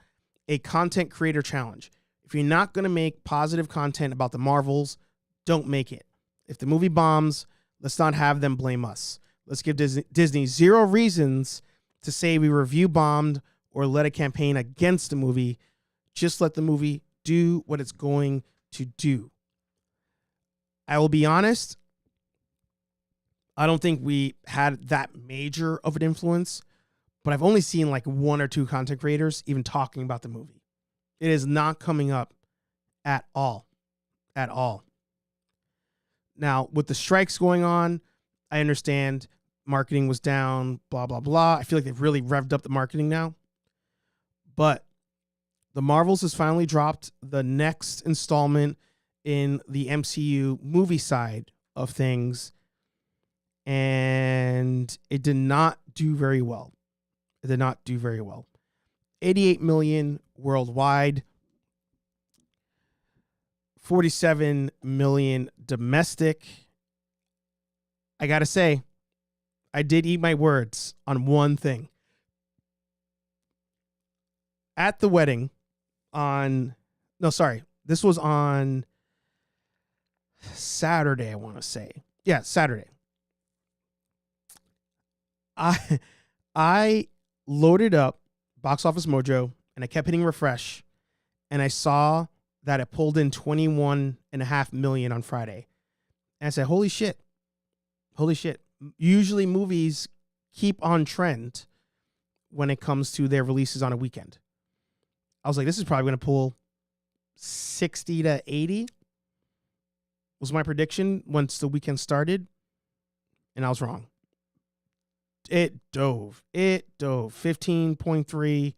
a content creator challenge. If you're not going to make positive content about the Marvels, don't make it. If the movie bombs, let's not have them blame us. Let's give Disney zero reasons to say we review bombed or led a campaign against the movie. Just let the movie do what it's going to do. I will be honest, I don't think we had that major of an influence, but I've only seen like one or two content creators even talking about the movie. It is not coming up at all. At all. Now, with the strikes going on, I understand marketing was down, blah, blah, blah. I feel like they've really revved up the marketing now. But the Marvels has finally dropped the next installment in the MCU movie side of things. And it did not do very well. It did not do very well. 88 million worldwide. 47 million domestic. I got to say, I did eat my words on one thing. At the wedding this was on Saturday, I want to say. Yeah, Saturday. I loaded up Box Office Mojo and I kept hitting refresh and I saw that it pulled in 21.5 million on Friday. And I said, holy shit. Holy shit. Usually movies keep on trend when it comes to their releases on a weekend. I was like, this is probably going to pull 60 to 80 was my prediction once the weekend started. And I was wrong. It dove. 15.3,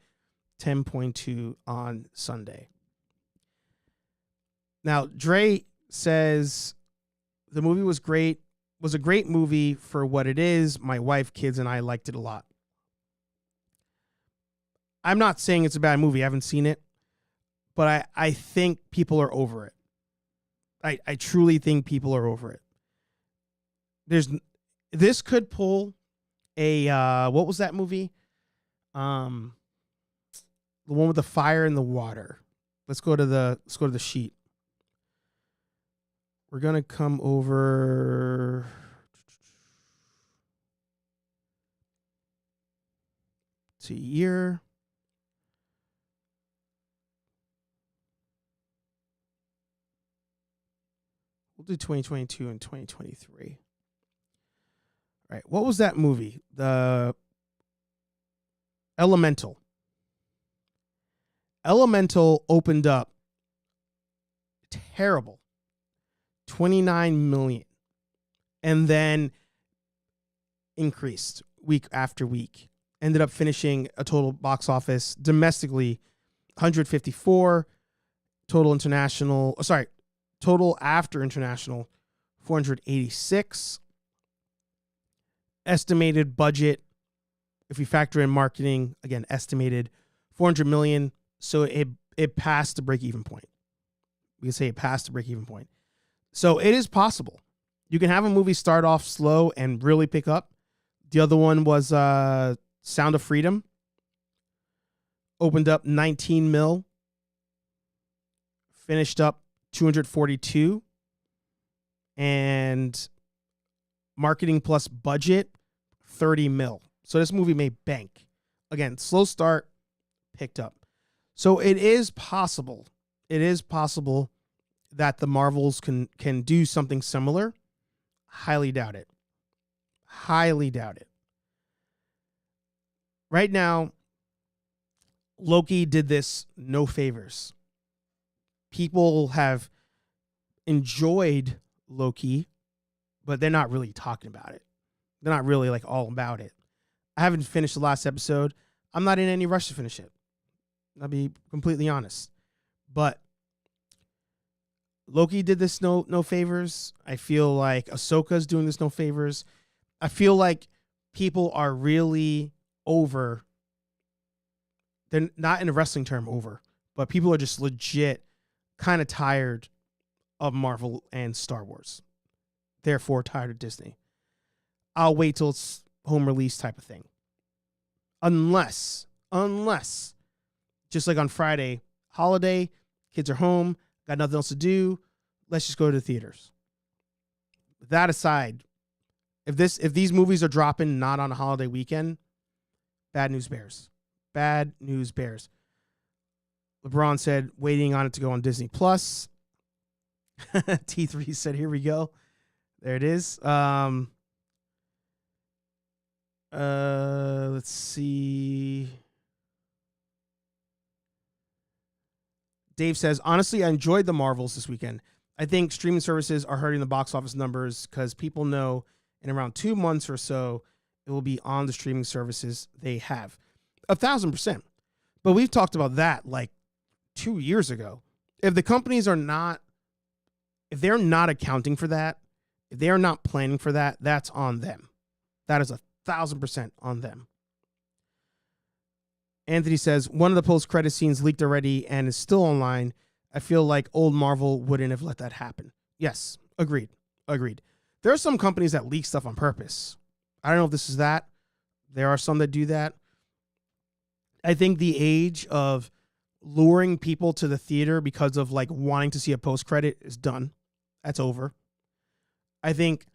10.2 on Sunday. Now, Dre says the movie was great, was a great movie for what it is. My wife, kids, and I liked it a lot. I'm not saying it's a bad movie. I haven't seen it, but I think people are over it. I truly think people are over it. This could pull a what was that movie? The one with the fire and the water. Let's go to the sheet. We're going to come over to year. We'll do 2022 and 2023. All right. What was that movie? The Elemental. Elemental opened up terrible. 29 million. And then increased week after week. Ended up finishing a total box office domestically 154. Total after international 486. Estimated budget, if we factor in marketing, again, estimated 400 million. So it passed the break-even point. We can say it passed the break-even point. So it is possible. You can have a movie start off slow and really pick up. The other one was Sound of Freedom. Opened up 19 mil. Finished up 242. And marketing plus budget, 30 mil. So this movie made bank. Again, slow start, picked up. So it is possible. It is possible that the Marvels can do something similar. Highly doubt it. Highly doubt it. Right now, Loki did this no favors. People have enjoyed Loki, but they're not really talking about it. They're not really like all about it. I haven't finished the last episode. I'm not in any rush to finish it. I'll be completely honest. But Loki did this no favors. I feel like Ahsoka's doing this no favors. I feel like people are really over. They're not in a wrestling term over, but people are just legit kind of tired of Marvel and Star Wars. Therefore, tired of Disney. I'll wait till it's home release type of thing. Unless, just like on Friday, holiday, kids are home, got nothing else to do, let's just go to the theaters. That aside, if these movies are dropping not on a holiday weekend, bad news bears. Bad news bears. LeBron said, waiting on it to go on Disney Plus. T3 said, here we go. There it is. Let's see. Dave says, honestly, I enjoyed the Marvels this weekend. I think streaming services are hurting the box office numbers because people know in around 2 months or so, it will be on the streaming services they have. 1,000%. But we've talked about that like 2 years ago. If the companies are not, if they're not accounting for that, if they are not planning for that, that's on them. That is 1,000% on them. Anthony says, one of the post-credit scenes leaked already and is still online. I feel like old Marvel wouldn't have let that happen. Yes, agreed. There are some companies that leak stuff on purpose. I don't know if this is that. There are some that do that. I think the age of luring people to the theater because of like wanting to see a post-credit is done. That's over. I think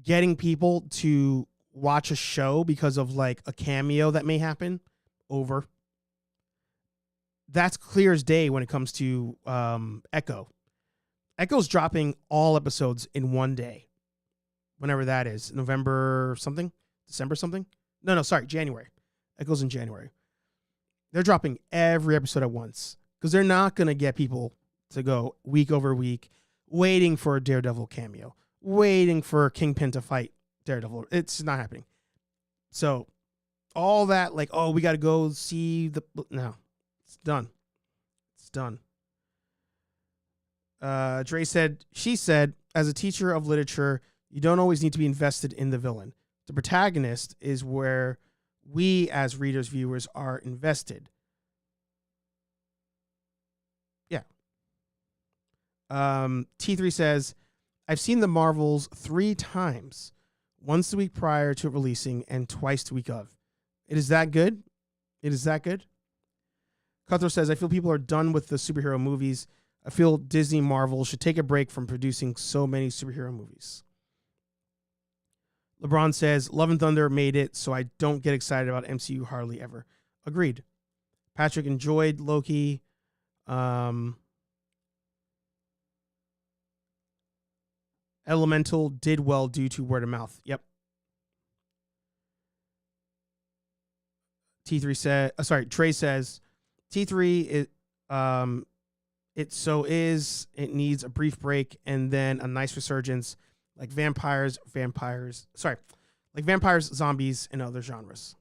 getting people to watch a show because of like a cameo that may happen, over. That's clear as day when it comes to Echo. Echo's dropping all episodes in one day. Whenever that is. November something? December something? No, sorry, January. Echo's in January. They're dropping every episode at once because they're not going to get people to go week over week waiting for a Daredevil cameo, waiting for Kingpin to fight Daredevil. It's not happening. So all that, like, oh, we got to go see the... No, it's done. It's done. Dre said, she said, as a teacher of literature, you don't always need to be invested in the villain. The protagonist is where we as readers, viewers are invested. Yeah. T3 says, I've seen the Marvels 3 times, once the week prior to releasing and twice the week of. It is that good? It is that good? Cutthroat says, I feel people are done with the superhero movies. I feel Disney Marvel should take a break from producing so many superhero movies. LeBron says, Love and Thunder made it, so I don't get excited about MCU hardly ever. Agreed. Patrick enjoyed Loki. Elemental did well due to word of mouth. Yep. T3 said, Trey says, T3 it needs a brief break and then a nice resurgence like vampires, zombies, and other genres.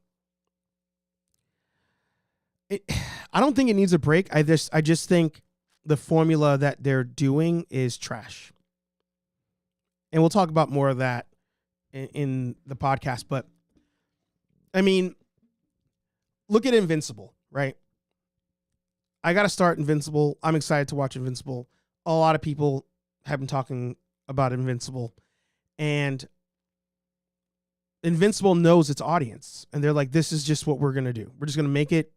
I don't think it needs a break. I just think the formula that they're doing is trash. And we'll talk about more of that in the podcast. But, I mean, look at Invincible, right? I got to start Invincible. I'm excited to watch Invincible. A lot of people have been talking about Invincible. And Invincible knows its audience. And they're like, this is just what we're going to do. We're just going to make it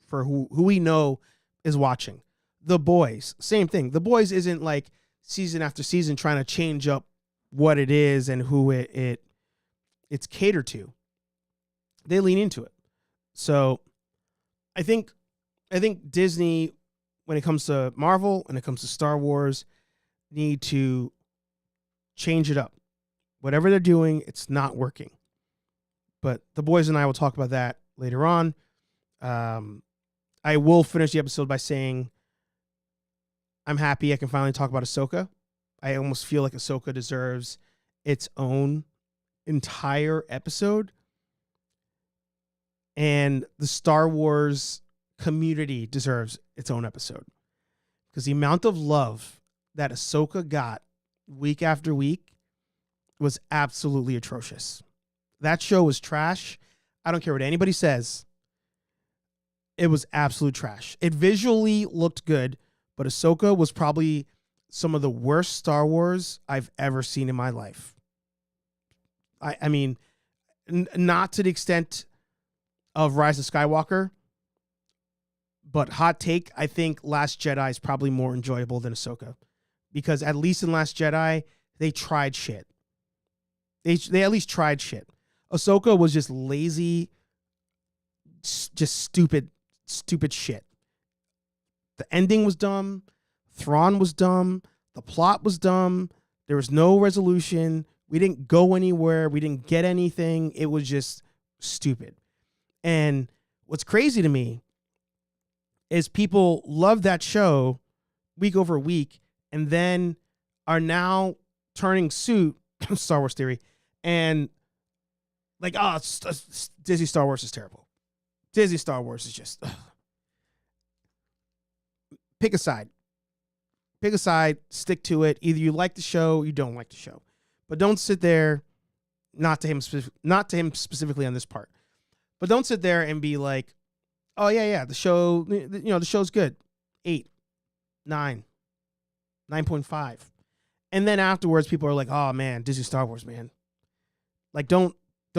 for who we know is watching. The Boys, same thing. The Boys isn't like season after season trying to change up what it is and who it's catered to. They lean into it. So I think I think Disney, when it comes to Marvel, when it comes to Star Wars, need to change it up. Whatever they're doing, it's not working. But the boys and I will talk about that later on. I will finish the episode by saying I'm happy I can finally talk about Ahsoka. I almost feel like Ahsoka deserves its own entire episode. And the Star Wars community deserves its own episode. Because the amount of love that Ahsoka got week after week was absolutely atrocious. That show was trash. I don't care what anybody says. It was absolute trash. It visually looked good, but Ahsoka was probably some of the worst Star Wars I've ever seen in my life. I mean, not to the extent of Rise of Skywalker, but hot take, I think Last Jedi is probably more enjoyable than Ahsoka. Because at least in Last Jedi, they tried shit. They at least tried shit. Ahsoka was just lazy, just stupid shit. The ending was dumb. Thrawn was dumb. The plot was dumb. There was no resolution. We didn't go anywhere. We didn't get anything. It was just stupid. And what's crazy to me is people love that show week over week and then are now turning suit, Star Wars theory, and like, oh, Disney Star Wars is terrible. Disney Star Wars is just... Pick a side. Pick a side, stick to it. Either you like the show, or you don't like the show. But don't sit there, not to him specifically on this part, but don't sit there and be like, oh, yeah, the show, the show's good. 8, 9, 9.5. And then afterwards, people are like, oh, man, Disney Star Wars, man. Like, don't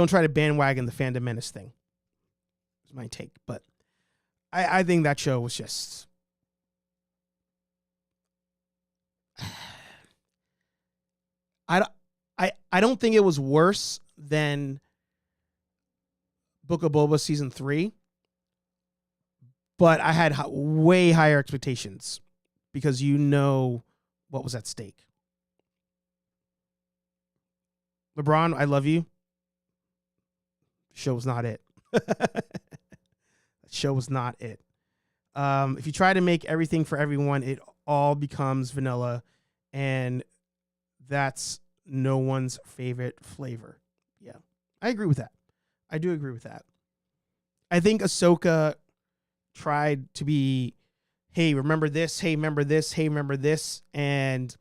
try to bandwagon the fandom menace thing. It's my take. But I think that show was just... I don't think it was worse than Book of Boba season 3, but I had way higher expectations because what was at stake. LeBron, I love you. Show was not it. Show was not it. If you try to make everything for everyone, it all becomes vanilla, and that's no one's favorite flavor. Yeah, I agree with that. I do agree with that. I think Ahsoka tried to be, hey, remember this, hey, remember this, hey, remember this, and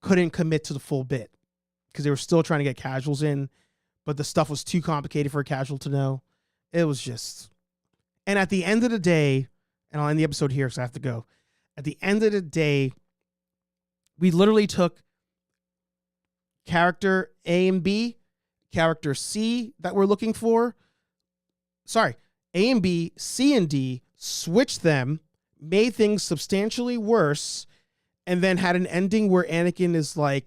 couldn't commit to the full bit because they were still trying to get casuals in, but the stuff was too complicated for a casual to know. It was just... And at the end of the day, and I'll end the episode here because I have to go. At the end of the day, we literally took character A and B, character C that we're looking for. Sorry, A and B, C and D, switched them, made things substantially worse, and then had an ending where Anakin is like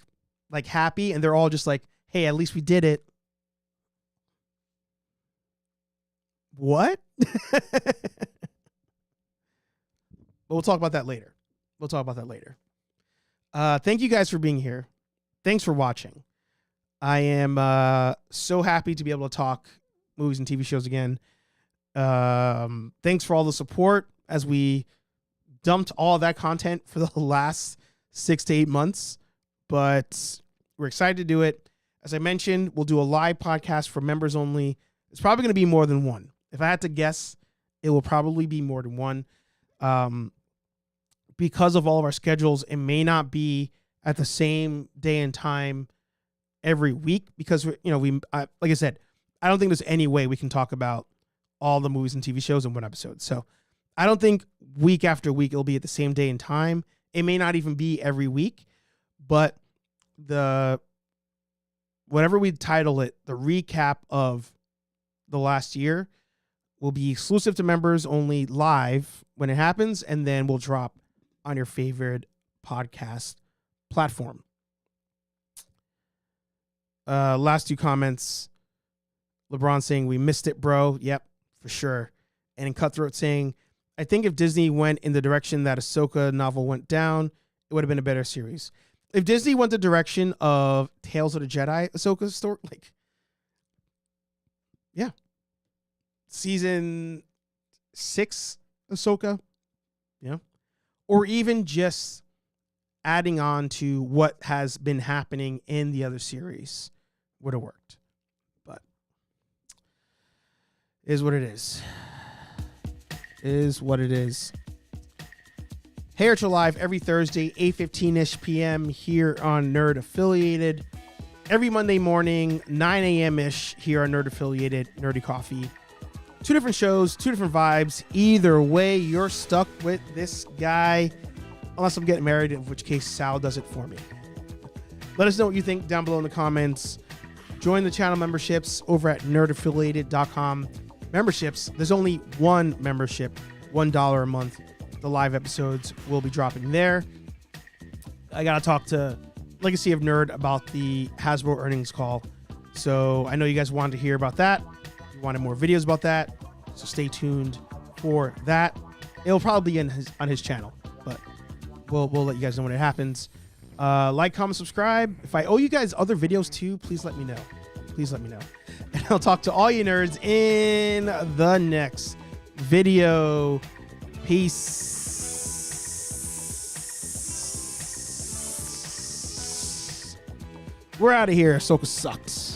happy, and they're all just like, hey, at least we did it. What? But we'll talk about that later. Thank you guys for being here. Thanks for watching. I am so happy to be able to talk movies and TV shows again. Thanks for all the support as we dumped all that content for the last 6 to 8 months, but we're excited to do it. As I mentioned, we'll do a live podcast for members only. It's probably going to be more than one. If I had to guess, it will probably be more than one. Because of all of our schedules, it may not be at the same day and time every week because, like I said, I don't think there's any way we can talk about all the movies and TV shows in one episode. So I don't think week after week it'll be at the same day and time. It may not even be every week, but whatever we title it, the recap of the last year will be exclusive to members only live when it happens, and then we'll drop on your favorite podcast platform. Last 2 comments. LeBron saying, we missed it, bro. Yep, for sure. And Cutthroat saying, I think if Disney went in the direction that Ahsoka novel went down, it would have been a better series. If Disney went the direction of Tales of the Jedi Ahsoka story, like, yeah, season 6 Ahsoka, yeah, or even just adding on to what has been happening in the other series would have worked. But it is what it is. It is what it is. Hey Archer Live every Thursday, 8:15-ish p.m. here on Nerd Affiliated. Every Monday morning, 9 a.m.-ish here on Nerd Affiliated, Nerdy Coffee. 2 different shows, 2 different vibes. Either way, you're stuck with this guy. Unless I'm getting married, in which case Sal does it for me. Let us know what you think down below in the comments. Join the channel memberships over at nerdaffiliated.com. Memberships, there's only one membership, $1 a month. The live episodes will be dropping there. I got to talk to Legacy of Nerd about the Hasbro earnings call. So I know you guys wanted to hear about that. You wanted more videos about that. So stay tuned for that. It'll probably be on his channel, but we'll let you guys know when it happens. Like, comment, subscribe. If I owe you guys other videos too, please let me know. Please let me know. And I'll talk to all you nerds in the next video. Peace. We're out of here. Ahsoka sucks.